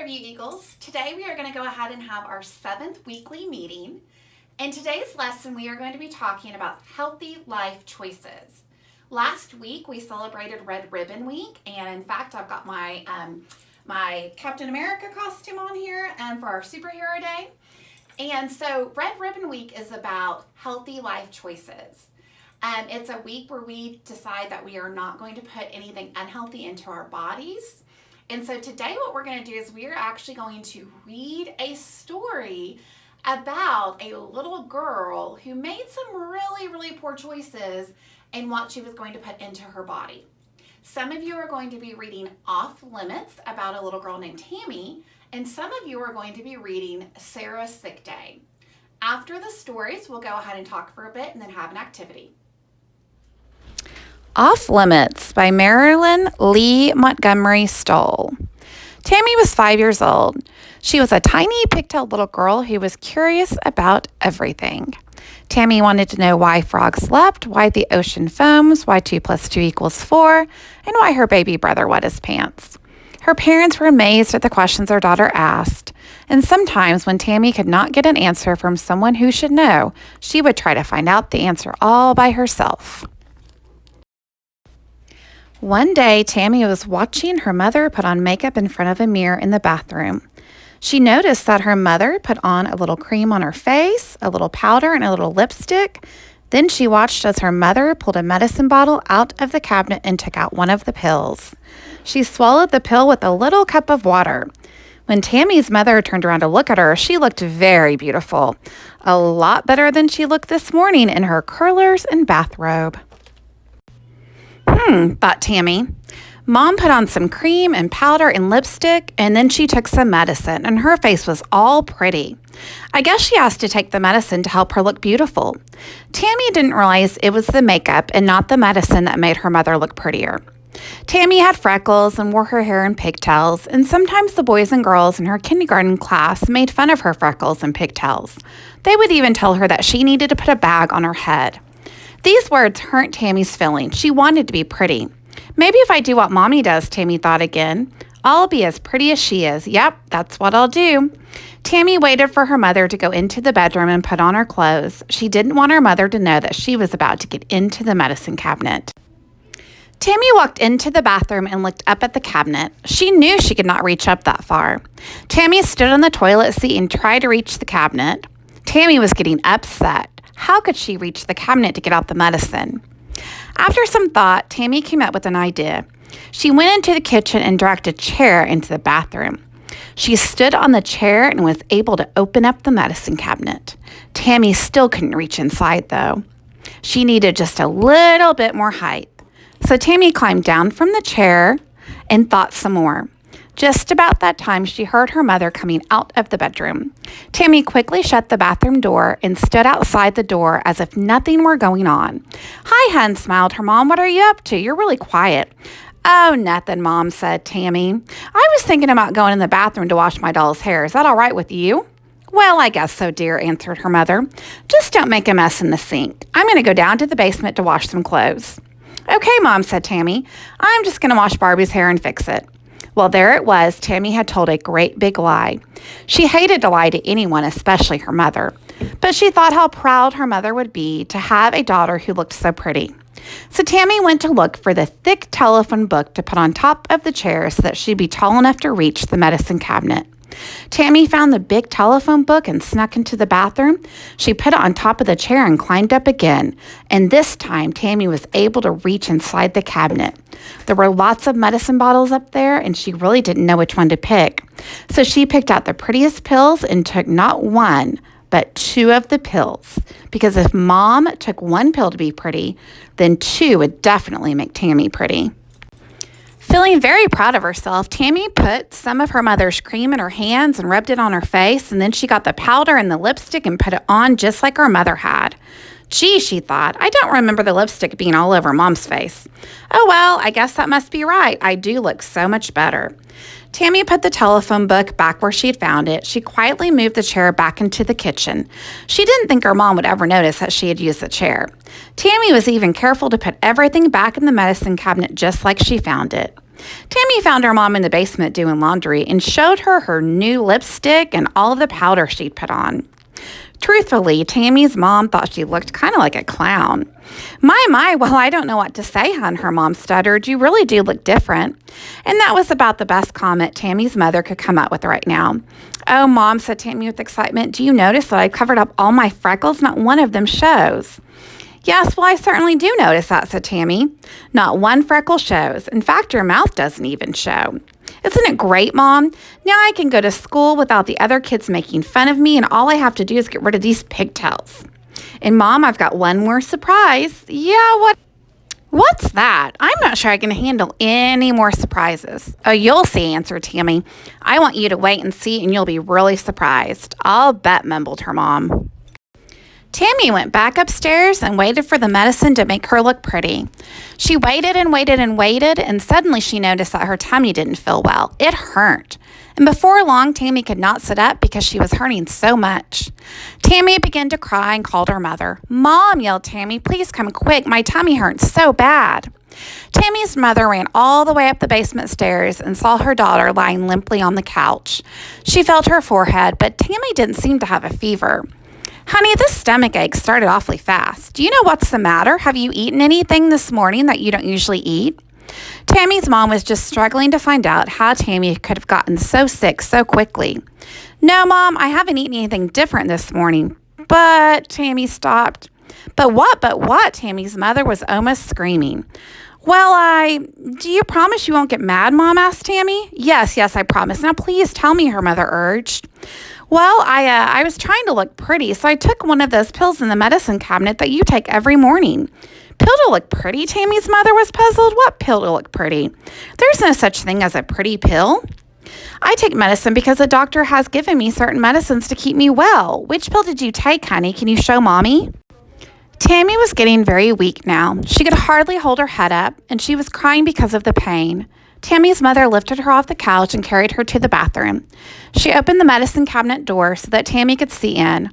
Review Eagles. Today we are going to go ahead and have our 7th weekly meeting. In today's lesson we are going to be talking about healthy life choices. Last week we celebrated Red Ribbon Week, and in fact I've got my my Captain America costume on here for our superhero day. And so Red Ribbon Week is about healthy life choices. It's a week where we decide that we are not going to put anything unhealthy into our bodies. And so today what we're going to do is we are actually going to read a story about a little girl who made some really poor choices in what she was going to put into her body. Some of you are going to be reading Off Limits about a little girl named Tammy, and some of you are going to be reading Sarah's Sick Day. After the stories, we'll go ahead and talk for a bit and then have an activity. Off Limits by Marilyn Lee Montgomery Stoll. Tammy was 5 years old. She was a tiny pigtailed little girl who was curious about everything. Tammy wanted to know why frogs leapt, why the ocean foams, why 2 + 2 = 4, and why her baby brother wet his pants. Her parents were amazed at the questions their daughter asked, and sometimes when Tammy could not get an answer from someone who should know, she would try to find out the answer all by herself. One day, Tammy was watching her mother put on makeup in front of a mirror in the bathroom. She noticed that her mother put on a little cream on her face, a little powder, and a little lipstick. Then she watched as her mother pulled a medicine bottle out of the cabinet and took out one of the pills. She swallowed the pill with a little cup of water. When Tammy's mother turned around to look at her, she looked very beautiful. A lot better than she looked this morning in her curlers and bathrobe. Thought Tammy. Mom put on some cream and powder and lipstick, and then she took some medicine, and her face was all pretty. I guess she asked to take the medicine to help her look beautiful. Tammy didn't realize it was the makeup and not the medicine that made her mother look prettier. Tammy had freckles and wore her hair in pigtails, and sometimes the boys and girls in her kindergarten class made fun of her freckles and pigtails. They would even tell her that she needed to put a bag on her head. These words hurt Tammy's feelings. She wanted to be pretty. Maybe if I do what Mommy does, Tammy thought again, I'll be as pretty as she is. Yep, that's what I'll do. Tammy waited for her mother to go into the bedroom and put on her clothes. She didn't want her mother to know that she was about to get into the medicine cabinet. Tammy walked into the bathroom and looked up at the cabinet. She knew she could not reach up that far. Tammy stood on the toilet seat and tried to reach the cabinet. Tammy was getting upset. How could she reach the cabinet to get out the medicine? After some thought, Tammy came up with an idea. She went into the kitchen and dragged a chair into the bathroom. She stood on the chair and was able to open up the medicine cabinet. Tammy still couldn't reach inside, though. She needed just a little bit more height. So Tammy climbed down from the chair and thought some more. Just about that time, she heard her mother coming out of the bedroom. Tammy quickly shut the bathroom door and stood outside the door as if nothing were going on. "Hi, hun," smiled her mom. "What are you up to? You're really quiet." "Oh, nothing, Mom," said Tammy. "I was thinking about going in the bathroom to wash my doll's hair. Is that all right with you?" "Well, I guess so, dear," answered her mother. "Just don't make a mess in the sink. I'm going to go down to the basement to wash some clothes." "Okay, Mom," said Tammy. "I'm just going to wash Barbie's hair and fix it." Well, there it was. Tammy had told a great big lie. She hated to lie to anyone, especially her mother. But she thought how proud her mother would be to have a daughter who looked so pretty. So Tammy went to look for the thick telephone book to put on top of the chair so that she'd be tall enough to reach the medicine cabinet. Tammy found the big telephone book and snuck into the bathroom. She put it on top of the chair and climbed up again. And this time, Tammy was able to reach inside the cabinet. There were lots of medicine bottles up there, and she really didn't know which one to pick. So she picked out the prettiest pills and took not one, but 2 of the pills. Because if Mom took 1 pill to be pretty, then 2 would definitely make Tammy pretty. Feeling very proud of herself, Tammy put some of her mother's cream in her hands and rubbed it on her face, and then she got the powder and the lipstick and put it on just like her mother had. Gee, she thought, I don't remember the lipstick being all over Mom's face. Oh well, I guess that must be right. I do look so much better. Tammy put the telephone book back where she'd found it. She quietly moved the chair back into the kitchen. She didn't think her mom would ever notice that she had used the chair. Tammy was even careful to put everything back in the medicine cabinet just like she found it. Tammy found her mom in the basement doing laundry and showed her her new lipstick and all of the powder she'd put on. Truthfully, Tammy's mom thought she looked kind of like a clown. My, well, I don't know what to say, hon, her mom stuttered. You really do look different. And that was about the best comment Tammy's mother could come up with right now. Oh, Mom, said Tammy with excitement, do you notice that I covered up all my freckles? Not one of them shows. Yes, well, I certainly do notice that, said Tammy. Not one freckle shows. In fact, your mouth doesn't even show. Isn't it great, Mom? Now I can go to school without the other kids making fun of me, and all I have to do is get rid of these pigtails. And, Mom, I've got one more surprise. Yeah, what's that? I'm not sure I can handle any more surprises. Oh, you'll see, answered Tammy. I want you to wait and see, and you'll be really surprised. I'll bet, mumbled her mom. Tammy went back upstairs and waited for the medicine to make her look pretty. She waited and waited and waited, and suddenly she noticed that her tummy didn't feel well. It hurt. And before long, Tammy could not sit up because she was hurting so much. Tammy began to cry and called her mother. Mom, yelled Tammy, please come quick. My tummy hurts so bad. Tammy's mother ran all the way up the basement stairs and saw her daughter lying limply on the couch. She felt her forehead, but Tammy didn't seem to have a fever. Honey, this stomach ache started awfully fast. Do you know what's the matter? Have you eaten anything this morning that you don't usually eat? Tammy's mom was just struggling to find out how Tammy could have gotten so sick so quickly. No, Mom, I haven't eaten anything different this morning. But Tammy stopped. But what? Tammy's mother was almost screaming. Well, do you promise you won't get mad, Mom? Asked Tammy. Yes, I promise. Now, please tell me, her mother urged. Well, I was trying to look pretty, so I took one of those pills in the medicine cabinet that you take every morning. Pill to look pretty? Tammy's mother was puzzled. What pill to look pretty? There's no such thing as a pretty pill. I take medicine because a doctor has given me certain medicines to keep me well. Which pill did you take, honey? Can you show Mommy? Tammy was getting very weak now. She could hardly hold her head up, and she was crying because of the pain. Tammy's mother lifted her off the couch and carried her to the bathroom. She opened the medicine cabinet door so that Tammy could see in.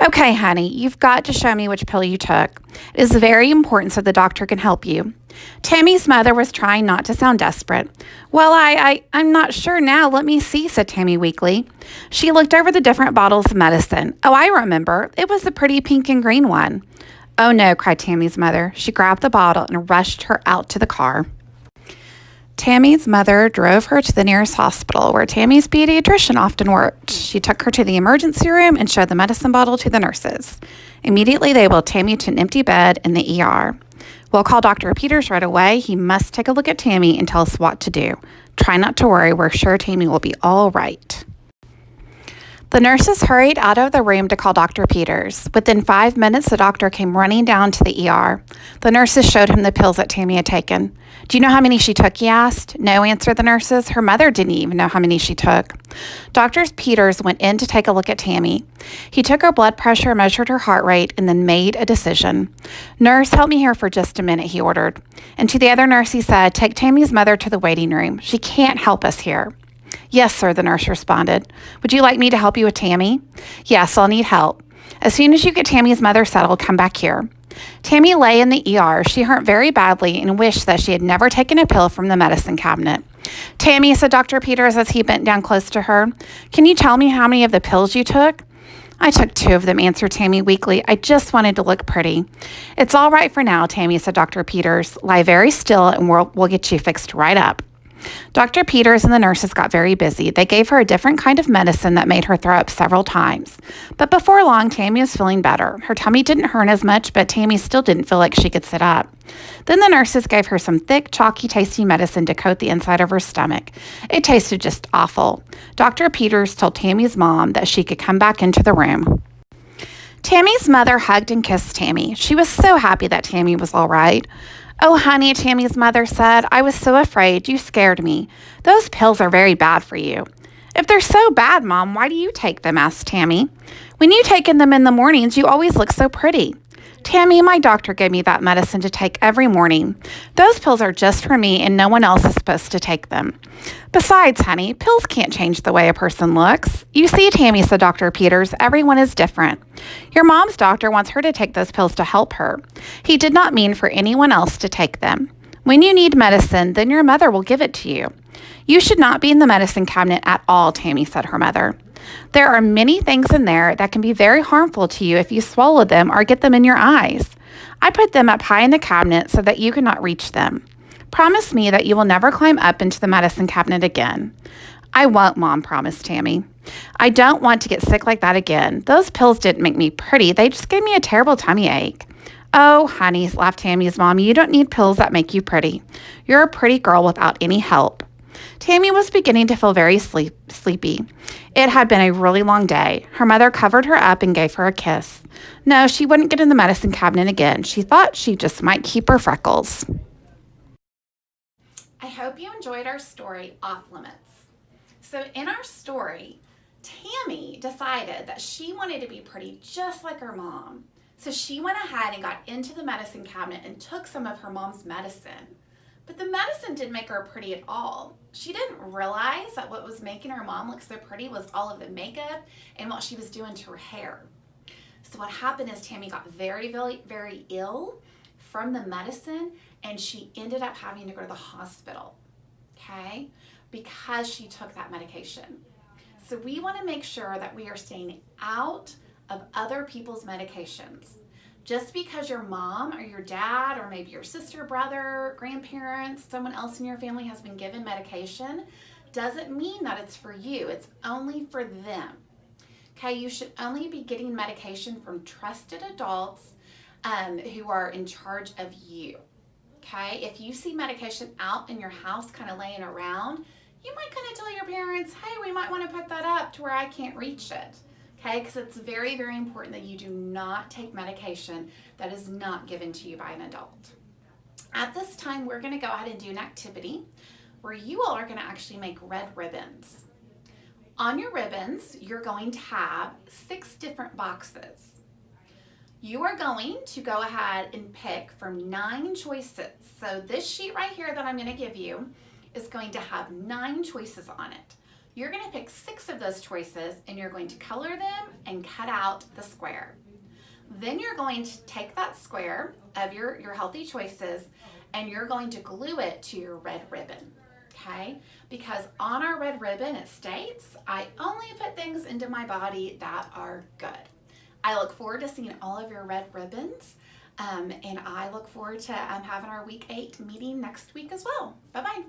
Okay, honey, you've got to show me which pill you took. It is very important so the doctor can help you. Tammy's mother was trying not to sound desperate. Well, I'm not sure now. Let me see, said Tammy weakly. She looked over the different bottles of medicine. Oh, I remember. It was the pretty pink and green one. Oh, no, cried Tammy's mother. She grabbed the bottle and rushed her out to the car. Tammy's mother drove her to the nearest hospital where Tammy's pediatrician often worked. She took her to the emergency room and showed the medicine bottle to the nurses. Immediately, they wheeled Tammy to an empty bed in the ER. We'll call Dr. Peters right away. He must take a look at Tammy and tell us what to do. Try not to worry. We're sure Tammy will be all right. The nurses hurried out of the room to call Dr. Peters. Within 5 minutes, the doctor came running down to the ER. The nurses showed him the pills that Tammy had taken. Do you know how many she took, he asked. No, answered the nurses. Her mother didn't even know how many she took. Dr. Peters went in to take a look at Tammy. He took her blood pressure, measured her heart rate, and then made a decision. Nurse, help me here for just a minute, he ordered. And to the other nurse, he said, take Tammy's mother to the waiting room. She can't help us here. Yes, sir, the nurse responded. Would you like me to help you with Tammy? Yes, I'll need help. As soon as you get Tammy's mother settled, come back here. Tammy lay in the ER. She hurt very badly and wished that she had never taken a pill from the medicine cabinet. Tammy, said Dr. Peters as he bent down close to her, can you tell me how many of the pills you took? I took 2 of them, answered Tammy weakly. I just wanted to look pretty. It's all right for now, Tammy, said Dr. Peters. Lie very still and we'll get you fixed right up. Dr. Peters and the nurses got very busy. They gave her a different kind of medicine that made her throw up several times. But before long, Tammy was feeling better. Her tummy didn't hurt as much, but Tammy still didn't feel like she could sit up. Then the nurses gave her some thick, chalky tasting medicine to coat the inside of her stomach. It tasted just awful. Dr. Peters told Tammy's mom that she could come back into the room. Tammy's mother hugged and kissed Tammy. She was so happy that Tammy was all right. Oh, honey, Tammy's mother said, I was so afraid. You scared me. Those pills are very bad for you. If they're so bad, Mom, why do you take them? Asked Tammy. When you take them in the mornings, you always look so pretty. Tammy, my doctor gave me that medicine to take every morning. Those pills are just for me and no one else is supposed to take them. Besides, honey, pills can't change the way a person looks. You see, Tammy, said Dr. Peters, everyone is different. Your mom's doctor wants her to take those pills to help her. He did not mean for anyone else to take them. When you need medicine, then your mother will give it to you. You should not be in the medicine cabinet at all, Tammy said her mother. There are many things in there that can be very harmful to you if you swallow them or get them in your eyes. I put them up high in the cabinet so that you cannot reach them. Promise me that you will never climb up into the medicine cabinet again. I won't, Mom promised Tammy. I don't want to get sick like that again. Those pills didn't make me pretty. They just gave me a terrible tummy ache. Oh, honey, laughed Tammy's mom, you don't need pills that make you pretty. You're a pretty girl without any help. Tammy was beginning to feel very sleepy. It had been a really long day. Her mother covered her up and gave her a kiss. No, she wouldn't get in the medicine cabinet again. She thought she just might keep her freckles. I hope you enjoyed our story, Off Limits. So in our story, Tammy decided that she wanted to be pretty just like her mom. So she went ahead and got into the medicine cabinet and took some of her mom's medicine. But the medicine didn't make her pretty at all. She didn't realize that what was making her mom look so pretty was all of the makeup and what she was doing to her hair. So what happened is Tammy got very, very, very ill from the medicine, and she ended up having to go to the hospital, okay, because she took that medication. So we want to make sure that we are staying out of other people's medications. Just because your mom or your dad or maybe your sister, brother, grandparents, someone else in your family has been given medication doesn't mean that it's for you. It's only for them. Okay, you should only be getting medication from trusted adults who are in charge of you. Okay, if you see medication out in your house kind of laying around, you might kind of tell your parents, hey, we might want to put that up to where I can't reach it. Okay, because it's very, very important that you do not take medication that is not given to you by an adult. At this time, we're going to go ahead and do an activity where you all are going to actually make red ribbons. On your ribbons, you're going to have 6 different boxes. You are going to go ahead and pick from 9 choices. So this sheet right here that I'm going to give you is going to have 9 choices on it. You're going to pick 6 of those choices and you're going to color them and cut out the square. Then you're going to take that square of your healthy choices and you're going to glue it to your red ribbon, okay? Because on our red ribbon it states, I only put things into my body that are good. I look forward to seeing all of your red ribbons and I look forward to having our week 8 meeting next week as well. Bye-bye.